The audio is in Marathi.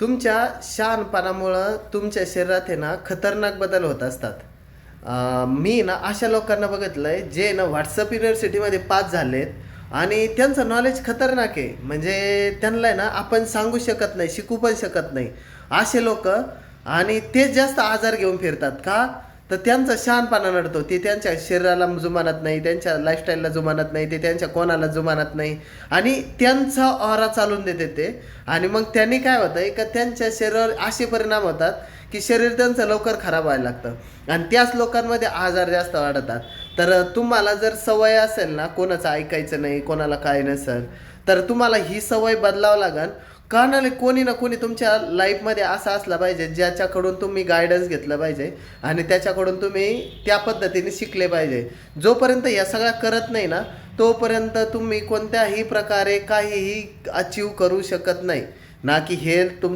तुमच्या शहाणपणामुळं तुमच्या शरीरात आहे ना खतरनाक बदल होत असतात. मी ना अशा लोकांना बघितलं आहे जे ना व्हॉट्सअप युनिव्हर्सिटीमध्ये पास झालेत आणि त्यांचं नॉलेज खतरनाक आहे. म्हणजे त्यांना आहे ना आपण सांगू शकत नाही, शिकू पण शकत नाही असे लोक. आणि तेच जास्त आजार घेऊन फिरतात का? तर त्यांचा शहाणपणा नडतो. ते त्यांच्या शरीराला जुमानत नाही, त्यांच्या लाईफस्टाईलला जुमानत नाही, ते त्यांच्या कोणाला जुमानत नाही आणि त्यांचा ऑरा चालून देते ते. आणि मग त्यांनी काय होतं आहे का त्यांच्या शरीरावर असे परिणाम होतात की शरीर त्यांचं लवकर खराब व्हायला लागतं आणि त्याच लोकांमध्ये आजार जास्त वाढतात. तर तुम्हाला जर सवय असेल ना कोणाचं ऐकायचं नाही, कोणाला काय नसेल, तर तुम्हाला ही सवय बदलावं लागेल. का नाही, कोणी ना कोणी तुमच्या लाईफमध्ये असा असला पाहिजे ज्याच्याकडून तुम्ही गायडन्स घेतलं पाहिजे आणि त्याच्याकडून तुम्ही त्या पद्धतीने शिकले पाहिजे. जोपर्यंत या सगळ्या करत नाही ना तोपर्यंत तुम्ही कोणत्याही प्रकारे काहीही अचीव करू शकत नाही. ना की हे तुमचं